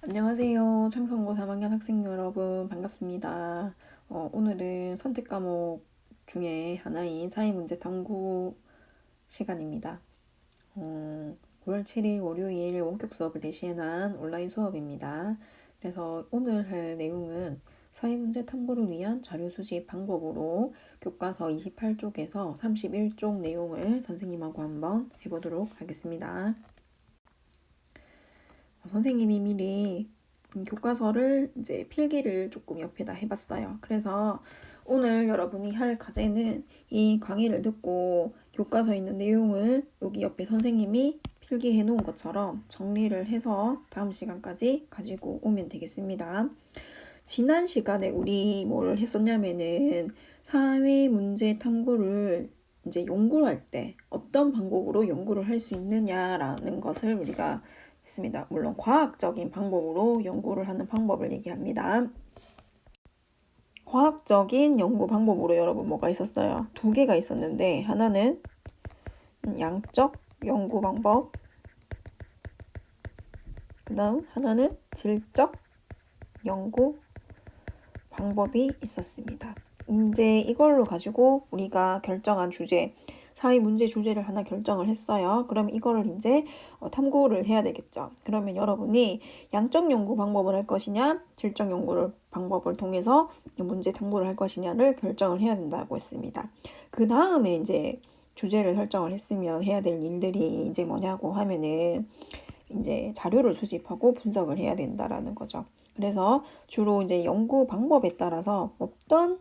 안녕하세요. 창성고 3학년 학생 여러분 반갑습니다. 오늘은 선택 과목 중에 하나인 사회문제 탐구 시간입니다. 5월 7일 월요일 원격 수업을 대신한 온라인 수업입니다. 그래서 오늘 할 내용은 사회문제 탐구를 위한 자료 수집 방법으로 교과서 28쪽에서 31쪽 내용을 선생님하고 한번 해보도록 하겠습니다. 선생님이 미리 교과서를 이제 필기를 조금 옆에다 해봤어요. 그래서 오늘 여러분이 할 과제는 이 강의를 듣고 교과서에 있는 내용을 여기 옆에 선생님이 필기해 놓은 것처럼 정리를 해서 다음 시간까지 가지고 오면 되겠습니다. 지난 시간에 우리 뭘 했었냐면은 사회 문제 탐구를 이제 연구를 할 때 어떤 방법으로 연구를 할 수 있느냐라는 것을 우리가 했습니다. 물론 과학적인 방법으로 연구를 하는 방법을 얘기합니다. 과학적인 연구 방법으로 여러분 뭐가 있었어요? 두 개가 있었는데 하나는 양적 연구 방법, 그 다음 하나는 질적 연구 방법이 있었습니다. 이제 이걸로 가지고 우리가 결정한 주제, 사회 문제 주제를 하나 결정을 했어요. 그럼 이거를 이제 탐구를 해야 되겠죠. 그러면 여러분이 양적 연구 방법을 할 것이냐, 질적 연구 방법을 통해서 문제 탐구를 할 것이냐를 결정을 해야 된다고 했습니다. 그 다음에 이제 주제를 설정을 했으면 해야 될 일들이 이제 뭐냐고 하면은 이제 자료를 수집하고 분석을 해야 된다라는 거죠. 그래서 주로 이제 연구 방법에 따라서 어떤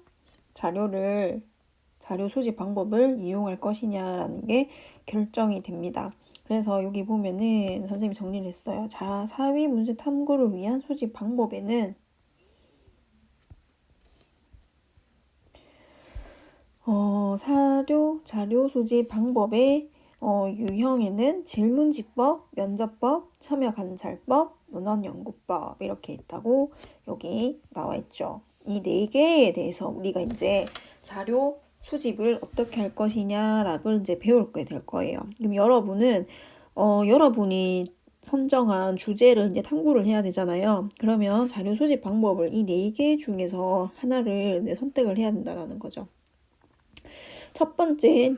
자료 수집 방법을 이용할 것이냐라는 게 결정이 됩니다. 그래서 여기 보면은 선생님이 정리를 했어요. 자, 사회 문제 탐구를 위한 수집 방법에는 자료 수집 방법의 유형에는 질문지법, 면접법, 참여관찰법, 문헌연구법 이렇게 있다고 여기 나와 있죠. 이 네 개에 대해서 우리가 이제 자료 수집을 어떻게 할 것이냐라고 이제 배울 게 될 거예요. 그럼 여러분은 여러분이 선정한 주제를 이제 탐구를 해야 되잖아요. 그러면 자료 수집 방법을 이 네 개 중에서 하나를 선택을 해야 된다라는 거죠. 첫 번째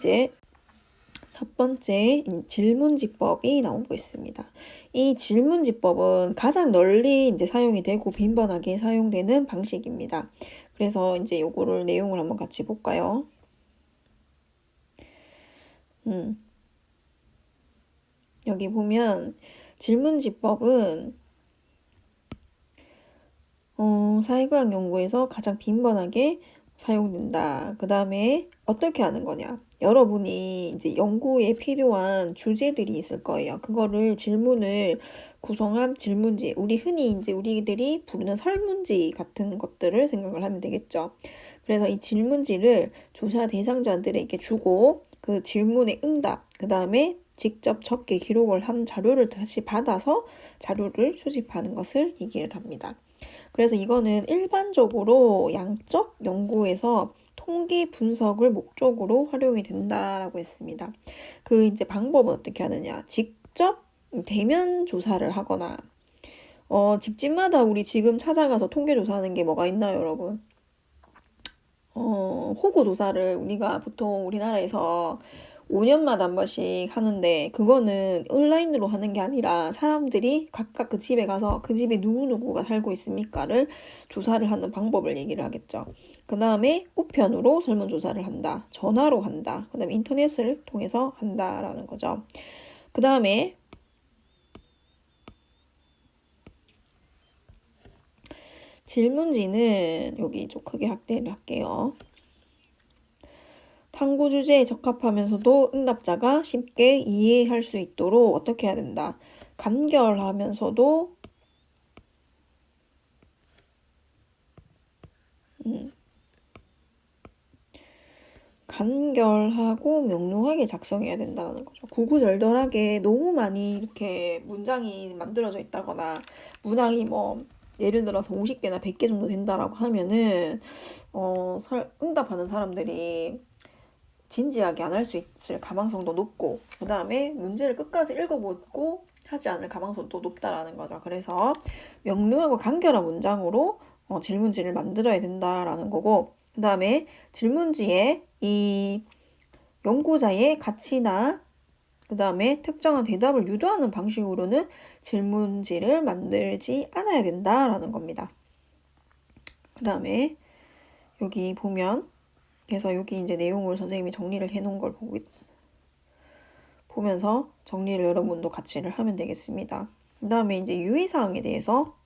질문지법이 나오고 있습니다. 이 질문지법은 가장 널리 이제 사용이 되고 빈번하게 사용되는 방식입니다. 그래서 이제 요거를 내용을 한번 같이 볼까요? 여기 보면 질문지법은 사회과학 연구에서 가장 빈번하게 사용된다. 그 다음에 어떻게 하는 거냐? 여러분이 이제 연구에 필요한 주제들이 있을 거예요. 그거를 질문을 구성한 질문지, 우리 흔히 이제 우리들이 부르는 설문지 같은 것들을 생각을 하면 되겠죠. 그래서 이 질문지를 조사 대상자들에게 주고 그 질문의 응답, 그 다음에 직접 적게 기록을 한 자료를 다시 받아서 자료를 수집하는 것을 얘기를 합니다. 그래서 이거는 일반적으로 양적 연구에서 통계 분석을 목적으로 활용이 된다라고 했습니다. 그 이제 방법은 어떻게 하느냐? 직접 대면 조사를 하거나 집집마다 우리 지금 찾아가서 통계 조사하는 게 뭐가 있나요, 여러분? 호구 조사를 우리가 보통 우리나라에서 5년마다 한 번씩 하는데 그거는 온라인으로 하는 게 아니라 사람들이 각각 그 집에 가서 그 집에 누구누구가 살고 있습니까를 조사를 하는 방법을 얘기를 하겠죠. 그 다음에 우편으로 설문조사를 한다. 전화로 한다. 그 다음에 인터넷을 통해서 한다라는 거죠. 그 다음에 질문지는 여기 좀 크게 확대를 할게요. 탐구 주제에 적합하면서도 응답자가 쉽게 이해할 수 있도록 어떻게 해야 된다. 간결하면서도 간결하고 명료하게 작성해야 된다는 거죠. 구구절절하게 너무 많이 이렇게 문장이 만들어져 있다거나 문항이 뭐 예를 들어서 50개나 100개 정도 된다라고 하면은 응답하는 사람들이 진지하게 안 할 수 있을 가망성도 높고 그 다음에 문제를 끝까지 읽어보고 하지 않을 가능성도 높다라는 거죠. 그래서 명료하고 간결한 문장으로 질문지를 만들어야 된다라는 거고, 그 다음에 질문지에 이 연구자의 가치나 그 다음에 특정한 대답을 유도하는 방식으로는 질문지를 만들지 않아야 된다라는 겁니다. 그 다음에 여기 보면, 그래서 여기 이제 내용을 선생님이 정리를 해놓은 걸 보면서 정리를 여러분도 같이를 하면 되겠습니다. 그 다음에 이제 유의사항에 대해서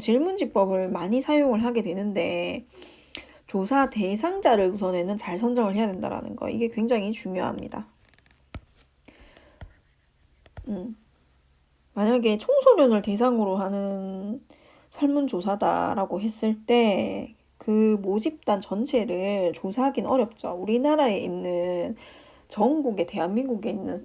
질문지법을 많이 사용을 하게 되는데, 조사 대상자를 우선에는 잘 선정을 해야 된다라는 거. 이게 굉장히 중요합니다. 만약에 청소년을 대상으로 하는 설문조사다라고 했을 때 그 모집단 전체를 조사하기는 어렵죠. 우리나라에 있는 전국에 대한민국에 있는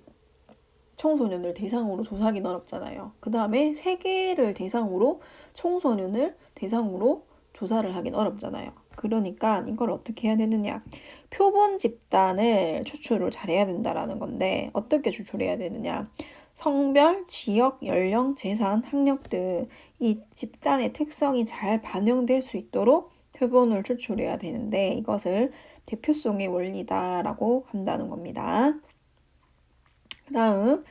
청소년을 대상으로 조사하기는 어렵잖아요. 그 다음에 세계를 대상으로 청소년을 대상으로 조사를 하긴 어렵잖아요. 그러니까 이걸 어떻게 해야 되느냐. 표본 집단을 추출을 잘해야 된다라는 건데 어떻게 추출해야 되느냐. 성별, 지역, 연령, 재산, 학력 등 이 집단의 특성이 잘 반영될 수 있도록 표본을 추출해야 되는데 이것을 대표성의 원리다라고 한다는 겁니다. 그 다음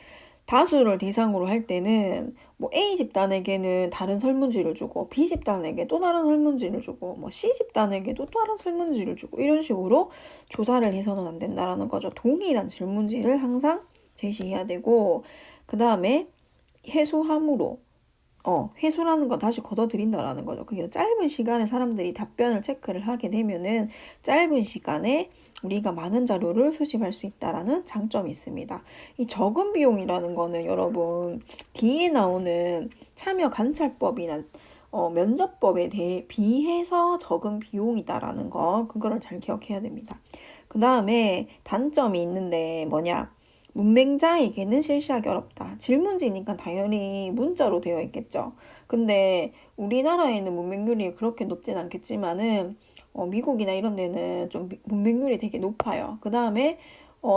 다수를 대상으로 할 때는 뭐 A 집단에게는 다른 설문지를 주고 B 집단에게 또 다른 설문지를 주고 뭐 C 집단에게도 또 다른 설문지를 주고 이런 식으로 조사를 해서는 안 된다라는 거죠. 동일한 질문지를 항상 제시해야 되고 그 다음에 해수함으로 회수라는 건 다시 걷어들인다라는 거죠. 그게 짧은 시간에 사람들이 답변을 체크를 하게 되면은 짧은 시간에 우리가 많은 자료를 수집할 수 있다라는 장점이 있습니다. 이 적은 비용이라는 거는 여러분 뒤에 나오는 참여 관찰법이나 면접법에 대해 비해서 적은 비용이다라는 거 그거를 잘 기억해야 됩니다. 그 다음에 단점이 있는데 뭐냐? 문맹자에게는 실시하기 어렵다. 질문지니까 당연히 문자로 되어 있겠죠. 근데 우리나라에는 문맹률이 그렇게 높진 않겠지만은 미국이나 이런 데는 좀 문맹률이 되게 높아요. 그 다음에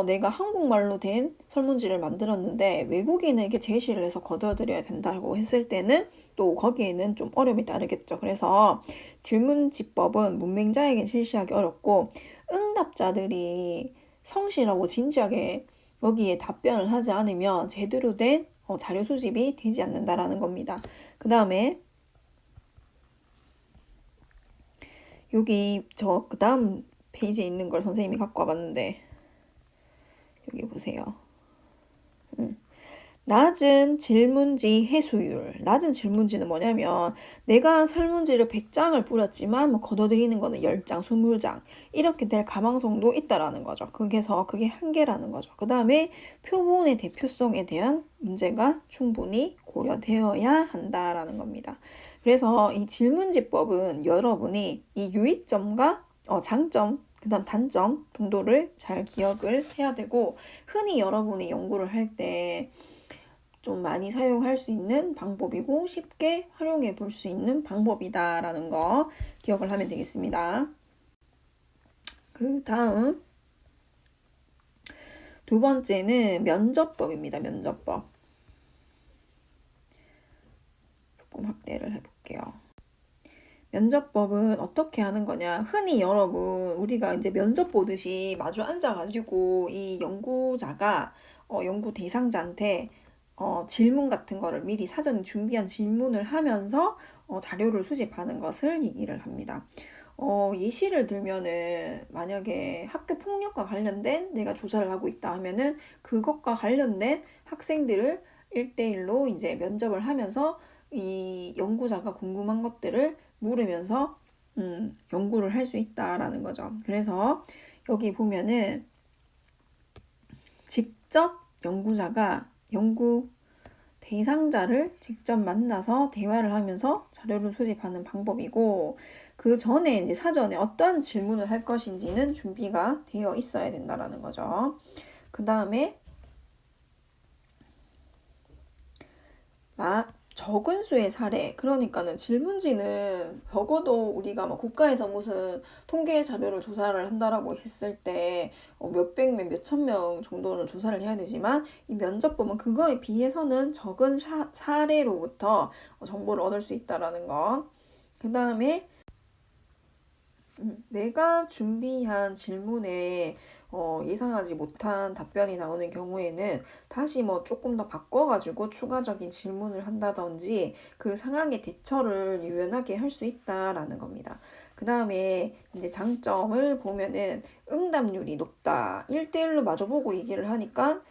내가 한국말로 된 설문지를 만들었는데 외국인에게 제시를 해서 거둬들여야 된다고 했을 때는 또 거기에는 좀 어려움이 따르겠죠. 그래서 질문지법은 문맹자에게 실시하기 어렵고 응답자들이 성실하고 진지하게 여기에 답변을 하지 않으면 제대로 된 자료 수집이 되지 않는다라는 겁니다. 그 다음에 여기 그 다음 페이지에 있는 걸 선생님이 갖고 와봤는데 여기 보세요. 낮은 질문지 해수율. 낮은 질문지는 뭐냐면 내가 설문지를 100장을 뿌렸지만 뭐 걷어들이는 거는 10장, 20장 이렇게 될 가망성도 있다라는 거죠. 그래서 그게 한계라는 거죠. 그 다음에 표본의 대표성에 대한 문제가 충분히 고려되어야 한다라는 겁니다. 그래서 이 질문지법은 여러분이 이 유의점과 장점 그 다음 단점 정도를 잘 기억을 해야 되고 흔히 여러분이 연구를 할때 좀 많이 사용할 수 있는 방법이고 쉽게 활용해 볼 수 있는 방법이다라는 거 기억을 하면 되겠습니다. 그 다음 두 번째는 면접법입니다. 면접법. 조금 확대를 해볼게요. 면접법은 어떻게 하는 거냐? 흔히 여러분 우리가 이제 면접 보듯이 마주 앉아가지고 이 연구자가 연구 대상자한테 질문 같은 거를 미리 사전에 준비한 질문을 하면서 자료를 수집하는 것을 얘기를 합니다. 예시를 들면은 만약에 학교 폭력과 관련된 내가 조사를 하고 있다 하면은 그것과 관련된 학생들을 1대1로 이제 면접을 하면서 이 연구자가 궁금한 것들을 물으면서 연구를 할 수 있다라는 거죠. 그래서 여기 보면은 직접 연구자가 연구 대상자를 직접 만나서 대화를 하면서 자료를 수집하는 방법이고 그 전에 이제 사전에 어떠한 질문을 할 것인지는 준비가 되어 있어야 된다라는 거죠. 그 다음에 적은 수의 사례, 그러니까는 질문지는 적어도 우리가 뭐 국가에서 무슨 통계 자료를 조사를 한다라고 했을 때 몇백 명, 몇천 명 정도는 조사를 해야 되지만 이 면접법은 그거에 비해서는 적은 사례로부터 정보를 얻을 수 있다라는 거. 그 다음에 내가 준비한 질문에 예상하지 못한 답변이 나오는 경우에는 다시 뭐 조금 더 바꿔가지고 추가적인 질문을 한다든지 그 상황의 대처를 유연하게 할 수 있다라는 겁니다. 그 다음에 이제 장점을 보면은 응답률이 높다. 1대1로 마주보고 얘기를 하니까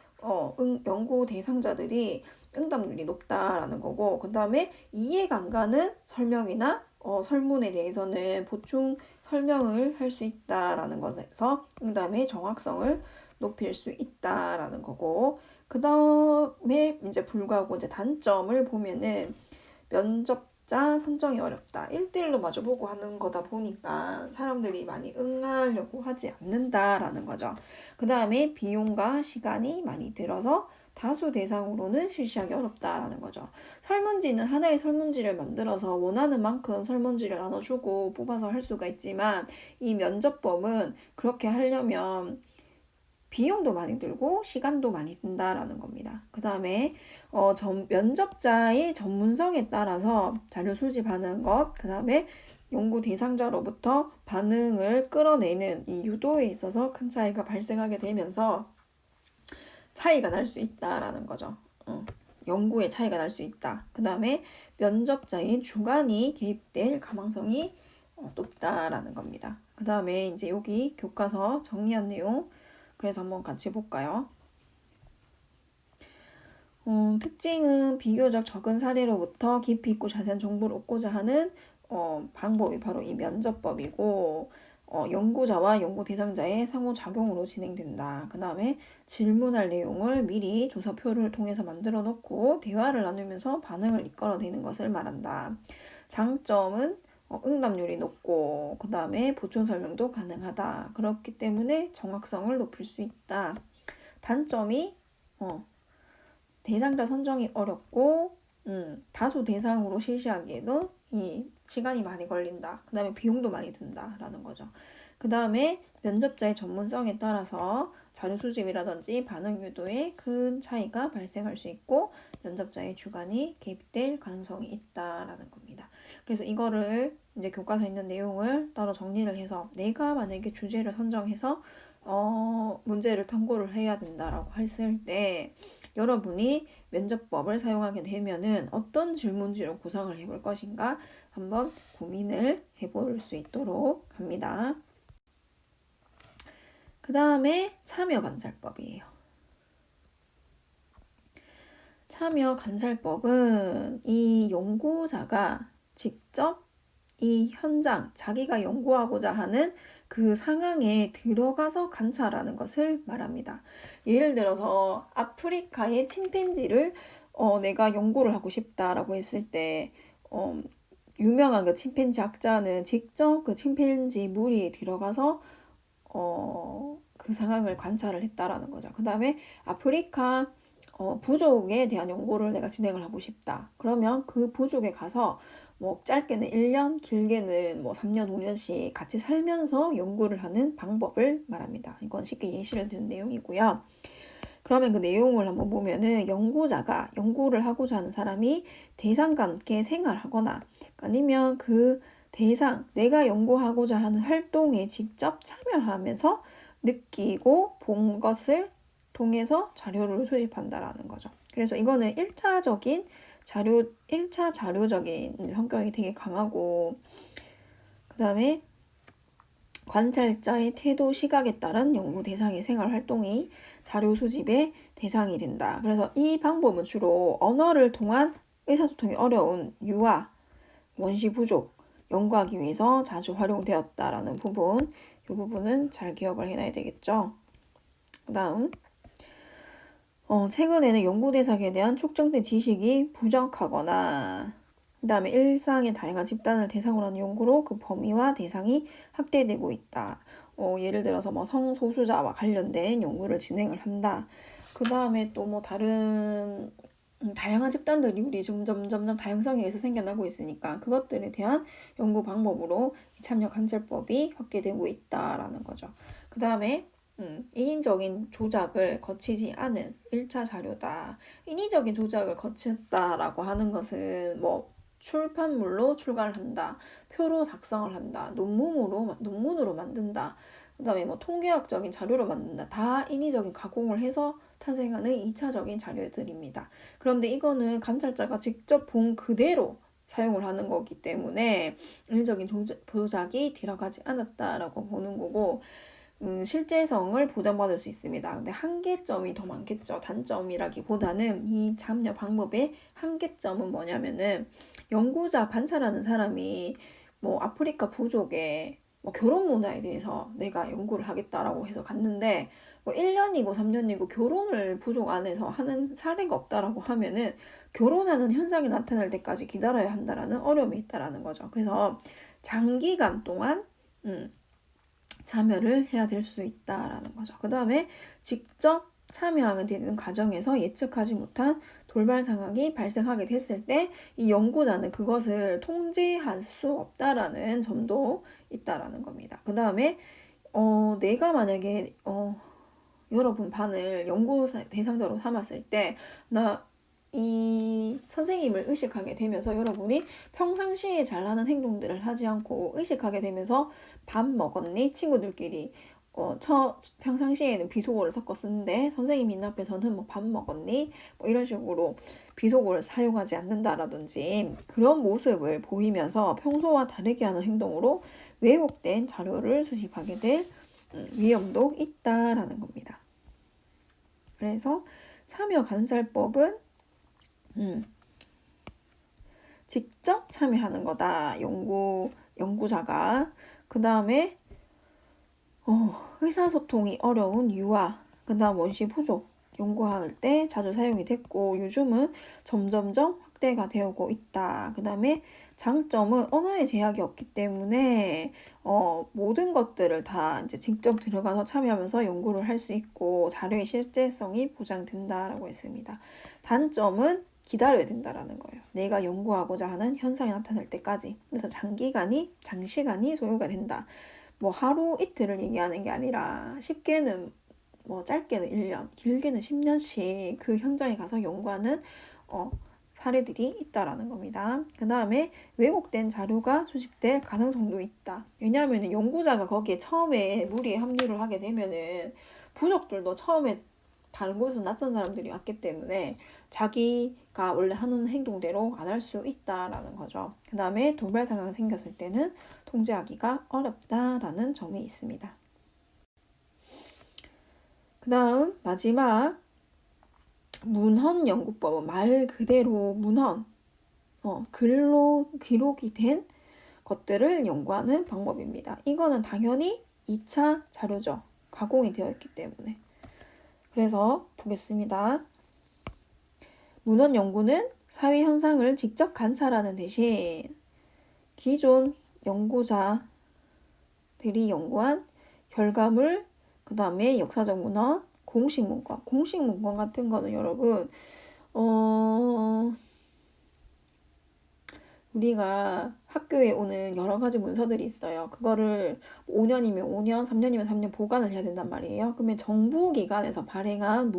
연구 대상자들이 응답률이 높다라는 거고, 그 다음에 이해가 안 가는 설명이나 설문에 대해서는 보충 설명을 할 수 있다라는 것에서 응답의 정확성을 높일 수 있다라는 거고, 그 다음에 이제 불구하고 이제 단점을 보면은 면접자 선정이 어렵다. 1대1로 마주보고 하는 거다 보니까 사람들이 많이 응하려고 하지 않는다라는 거죠. 그 다음에 비용과 시간이 많이 들어서 다수 대상으로는 실시하기 어렵다라는 거죠. 설문지는 하나의 설문지를 만들어서 원하는 만큼 설문지를 나눠주고 뽑아서 할 수가 있지만 이 면접법은 그렇게 하려면 비용도 많이 들고 시간도 많이 든다라는 겁니다. 그 다음에 면접자의 전문성에 따라서 자료 수집하는 것, 그 다음에 연구 대상자로부터 반응을 끌어내는 이 유도에 있어서 큰 차이가 발생하게 되면서 차이가 날 수 있다라는 거죠. 연구에 차이가 날 수 있다. 그 다음에 면접자인 주관이 개입될 가망성이 높다라는 겁니다. 그 다음에 이제 여기 교과서 정리한 내용 그래서 한번 같이 볼까요? 특징은 비교적 적은 사례로부터 깊이 있고 자세한 정보를 얻고자 하는 방법이 바로 이 면접법이고, 연구자와 연구 대상자의 상호작용으로 진행된다. 그 다음에 질문할 내용을 미리 조사표를 통해서 만들어 놓고 대화를 나누면서 반응을 이끌어내는 것을 말한다. 장점은 응답률이 높고 그 다음에 보충 설명도 가능하다. 그렇기 때문에 정확성을 높일 수 있다. 단점이 대상자 선정이 어렵고 다수 대상으로 실시하기에도 이 시간이 많이 걸린다. 그 다음에 비용도 많이 든다라는 거죠. 그 다음에 면접자의 전문성에 따라서 자료 수집이라든지 반응 유도에 큰 차이가 발생할 수 있고 면접자의 주관이 개입될 가능성이 있다라는 겁니다. 그래서 이거를 이제 교과서에 있는 내용을 따로 정리를 해서 내가 만약에 주제를 선정해서 문제를 탐구를 해야 된다라고 했을 때 여러분이 면접법을 사용하게 되면은 어떤 질문지를 구성을 해볼 것인가 한번 고민을 해볼 수 있도록 합니다. 그 다음에 참여관찰법이에요. 참여관찰법은 이 연구자가 직접 이 현장, 자기가 연구하고자 하는 그 상황에 들어가서 관찰하는 것을 말합니다. 예를 들어서 아프리카의 침팬지를 내가 연구를 하고 싶다라고 했을 때 유명한 그 침팬지 학자는 직접 그 침팬지 무리에 들어가서 그 상황을 관찰을 했다라는 거죠. 그 다음에 아프리카 부족에 대한 연구를 내가 진행을 하고 싶다. 그러면 그 부족에 가서 뭐 짧게는 1년, 길게는 뭐 3년, 5년씩 같이 살면서 연구를 하는 방법을 말합니다. 이건 쉽게 예시를 든 내용이고요. 그러면 그 내용을 한번 보면은 연구자가 연구를 하고자 하는 사람이 대상과 함께 생활하거나 아니면 그 대상, 내가 연구하고자 하는 활동에 직접 참여하면서 느끼고 본 것을 통해서 자료를 수집한다라는 거죠. 그래서 이거는 1차 자료적인 성격이 되게 강하고, 그 다음에 관찰자의 태도, 시각에 따른 연구 대상의 생활 활동이 자료 수집의 대상이 된다. 그래서 이 방법은 주로 언어를 통한 의사소통이 어려운 유아, 원시 부족, 연구하기 위해서 자주 활용되었다라는 부분, 이 부분은 잘 기억을 해놔야 되겠죠. 그 다음 최근에는 연구 대상에 대한 촉정된 지식이 부족하거나 그 다음에 일상의 다양한 집단을 대상으로 하는 연구로 그 범위와 대상이 확대되고 있다. 예를 들어서 뭐 성소수자와 관련된 연구를 진행을 한다. 그 다음에 또 뭐 다른 다양한 집단들이 우리 점점 다양성에 의해서 생겨나고 있으니까 그것들에 대한 연구 방법으로 참여 관찰법이 확대되고 있다라는 거죠. 그 다음에 인위적인 조작을 거치지 않은 1차 자료다. 인위적인 조작을 거쳤다라고 하는 것은 뭐 출판물로 출간을 한다, 표로 작성을 한다, 논문으로 만든다, 그 다음에 뭐 통계학적인 자료로 만든다. 다 인위적인 가공을 해서 탄생하는 2차적인 자료들입니다. 그런데 이거는 관찰자가 직접 본 그대로 사용을 하는 거기 때문에 인위적인 조작이 들어가지 않았다라고 보는 거고, 실제성을 보장받을 수 있습니다. 근데 한계점이 더 많겠죠. 단점이라기보다는 이 참여 방법의 한계점은 뭐냐면은 연구자 관찰하는 사람이 뭐 아프리카 부족의 뭐 결혼 문화에 대해서 내가 연구를 하겠다라고 해서 갔는데 뭐 1년이고 3년이고 결혼을 부족 안에서 하는 사례가 없다라고 하면은 결혼하는 현상이 나타날 때까지 기다려야 한다라는 어려움이 있다라는 거죠. 그래서 장기간 동안 참여를 해야 될 수 있다라는 거죠. 그 다음에 직접 참여하게 되는 과정에서 예측하지 못한 돌발 상황이 발생하게 됐을 때 이 연구자는 그것을 통제할 수 없다라는 점도 있다라는 겁니다. 그 다음에 내가 만약에 여러분 반을 연구 대상자로 삼았을 때 이 선생님을 의식하게 되면서 여러분이 평상시에 잘하는 행동들을 하지 않고 의식하게 되면서 밥 먹었니? 친구들끼리 평상시에는 비속어를 섞어 쓰는데 선생님 있는 앞에서는 뭐 밥 먹었니? 뭐 이런 식으로 비속어를 사용하지 않는다라든지 그런 모습을 보이면서 평소와 다르게 하는 행동으로 왜곡된 자료를 수집하게 될 위험도 있다라는 겁니다. 그래서 참여 관찰법은 직접 참여하는 거다. 연구자가. 그 다음에 의사소통이 어려운 유아, 그 다음 원시 부족 연구할 때 자주 사용이 됐고 요즘은 점점점 확대가 되고 있다. 그 다음에 장점은 언어의 제약이 없기 때문에 모든 것들을 다 이제 직접 들어가서 참여하면서 연구를 할 수 있고 자료의 실제성이 보장된다라고 했습니다. 단점은 기다려야 된다라는 거예요. 내가 연구하고자 하는 현상이 나타날 때까지. 그래서 장시간이 소요가 된다. 뭐 하루 이틀을 얘기하는 게 아니라 쉽게는 뭐 짧게는 1년, 길게는 10년씩 그 현장에 가서 연구하는 사례들이 있다라는 겁니다. 그 다음에 왜곡된 자료가 수집될 가능성도 있다. 왜냐하면 연구자가 거기에 처음에 무리에 합류를 하게 되면은 부족들도 처음에 다른 곳에서 낯선 사람들이 왔기 때문에 자기가 원래 하는 행동대로 안 할 수 있다라는 거죠. 그 다음에 돌발 상황이 생겼을 때는 통제하기가 어렵다라는 점이 있습니다. 그 다음 마지막 문헌 연구법은 말 그대로 문헌, 글로 기록이 된 것들을 연구하는 방법입니다. 이거는 당연히 2차 자료죠. 가공이 되어 있기 때문에. 그래서 보겠습니다. 문헌 연구는 사회 현상을 직접 관찰하는 대신 기존 연구자들이 연구한 결과물, 그 다음에 역사적 문헌, 공식 문건 같은 거는 여러분 우리가 학교에 오는 여러 가지 문서들이 있어요. 그거를 5년이면 5년, 3년이면 3년 보관을 해야 된단 말이에요. 그러면 정부기관에서 발행한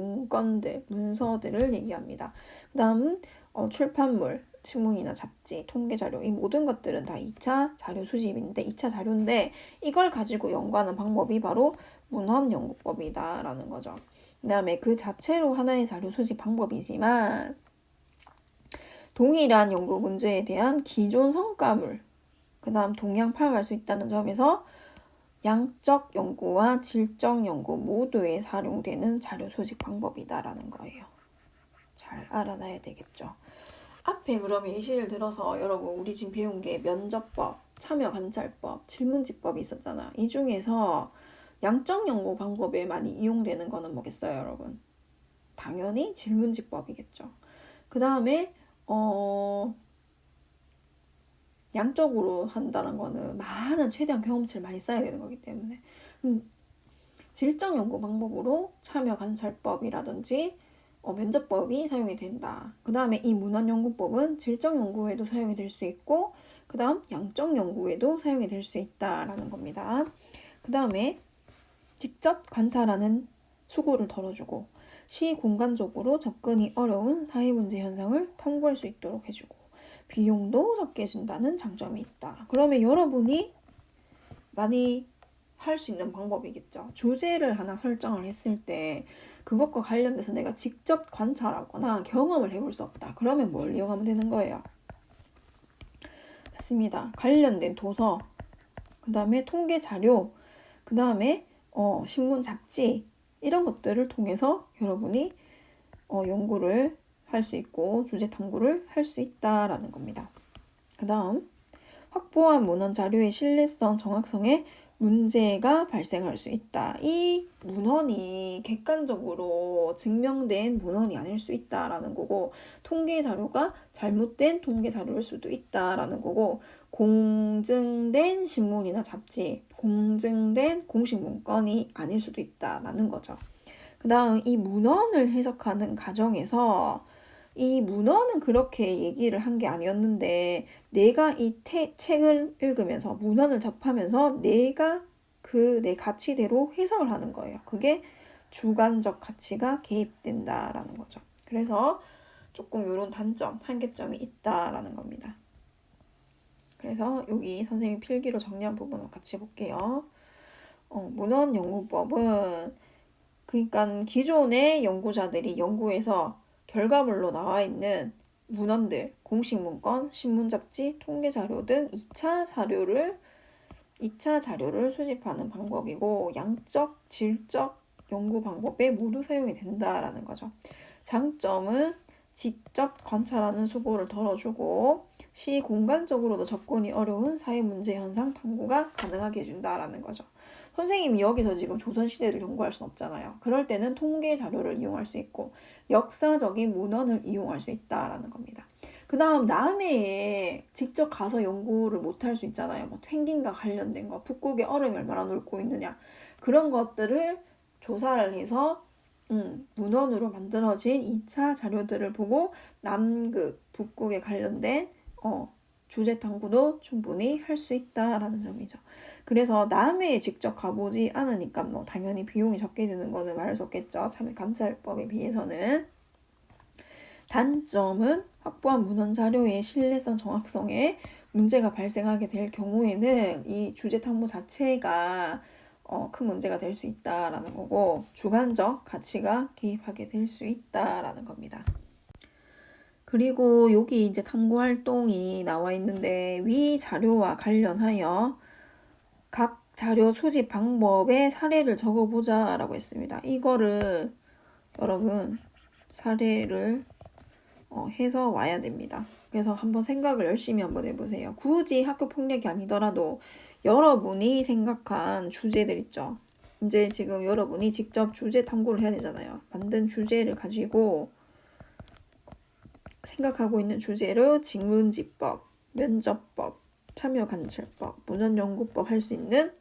문서들을 얘기합니다. 그 다음 출판물, 신문이나 잡지, 통계자료 이 모든 것들은 다 2차 자료 수집인데 2차 자료인데 이걸 가지고 연구하는 방법이 바로 문헌연구법이다라는 거죠. 그 다음에 그 자체로 하나의 자료 수집 방법이지만 동일한 연구 문제에 대한 기존 성과물, 그 다음 동향 파악할 수 있다는 점에서 양적 연구와 질적 연구 모두에 사용되는 자료 수집 방법이다라는 거예요. 잘 알아놔야 되겠죠. 앞에 그러면 예시를 들어서 여러분 우리 지금 배운 게 면접법, 참여관찰법, 질문지법이 있었잖아. 이 중에서 양적 연구 방법에 많이 이용되는 거는 뭐겠어요, 여러분? 당연히 질문지법이겠죠. 그 다음에 양적으로 한다는 거는 많은 최대한 경험치를 많이 쌓아야 되는 거기 때문에 질적 연구 방법으로 참여 관찰법이라든지 면접법이 사용이 된다. 그 다음에 이 문헌연구법은 질적 연구에도 사용이 될 수 있고 그 다음 양적 연구에도 사용이 될 수 있다라는 겁니다. 그 다음에 직접 관찰하는 수고를 덜어주고 시공간적으로 접근이 어려운 사회문제 현상을 탐구할 수 있도록 해주고 비용도 적게 준다는 장점이 있다. 그러면 여러분이 많이 할 수 있는 방법이겠죠. 주제를 하나 설정을 했을 때 그것과 관련돼서 내가 직접 관찰하거나 경험을 해볼 수 없다. 그러면 뭘 이용하면 되는 거예요? 맞습니다. 관련된 도서, 그 다음에 통계 자료, 그 다음에 신문 잡지 이런 것들을 통해서 여러분이 연구를 할 수 있고 주제 탐구를 할 수 있다라는 겁니다. 그 다음 확보한 문헌 자료의 신뢰성, 정확성에 문제가 발생할 수 있다. 이 문헌이 객관적으로 증명된 문헌이 아닐 수 있다라는 거고 통계 자료가 잘못된 통계 자료일 수도 있다라는 거고 공증된 신문이나 잡지, 공증된 공식 문건이 아닐 수도 있다라는 거죠. 그 다음 이 문헌을 해석하는 과정에서 이 문헌은 그렇게 얘기를 한 게 아니었는데 내가 이 책을 읽으면서 문헌을 접하면서 내가 그 내 가치대로 해석을 하는 거예요. 그게 주관적 가치가 개입된다라는 거죠. 그래서 조금 이런 단점, 한계점이 있다라는 겁니다. 그래서 여기 선생님이 필기로 정리한 부분을 같이 볼게요. 문헌연구법은 그러니까 기존의 연구자들이 연구해서 결과물로 나와 있는 문헌들, 공식 문건, 신문 잡지, 통계 자료 등 2차 자료를 수집하는 방법이고 양적, 질적 연구 방법에 모두 사용이 된다라는 거죠. 장점은 직접 관찰하는 수고를 덜어주고 시공간적으로도 접근이 어려운 사회 문제 현상 탐구가 가능하게 해준다라는 거죠. 선생님이 여기서 지금 조선시대를 연구할 순 없잖아요. 그럴 때는 통계 자료를 이용할 수 있고 역사적인 문헌을 이용할 수 있다라는 겁니다. 그 다음 남해에 직접 가서 연구를 못 할 수 있잖아요. 뭐 펭귄과 관련된 거, 북극에 얼음이 얼마나 녹고 있느냐 그런 것들을 조사를 해서 문헌으로 만들어진 2차 자료들을 보고 남극, 북극에 관련된 주제 탐구도 충분히 할 수 있다라는 점이죠. 그래서 남해에 직접 가보지 않으니까 뭐 당연히 비용이 적게 드는 거는 말할 수 없겠죠. 참여 감찰법에 비해서는. 단점은 확보한 문헌 자료의 신뢰성, 정확성에 문제가 발생하게 될 경우에는 이 주제 탐구 자체가 큰 문제가 될 수 있다라는 거고 주관적 가치가 개입하게 될 수 있다라는 겁니다. 그리고 여기 이제 탐구 활동이 나와 있는데 위 자료와 관련하여 각 자료 수집 방법의 사례를 적어보자 라고 했습니다. 이거를 여러분 사례를 해서 와야 됩니다. 그래서 한번 생각을 열심히 한번 해보세요. 굳이 학교 폭력이 아니더라도 여러분이 생각한 주제들 있죠. 이제 지금 여러분이 직접 주제 탐구를 해야 되잖아요. 만든 주제를 가지고 생각하고 있는 주제로 직문지법, 면접법, 참여관찰법, 문헌연구법 할 수 있는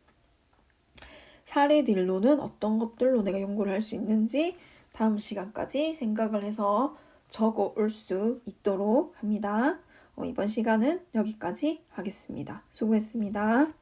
사례들로는 어떤 것들로 내가 연구를 할 수 있는지 다음 시간까지 생각을 해서 적어 올 수 있도록 합니다. 이번 시간은 여기까지 하겠습니다. 수고했습니다.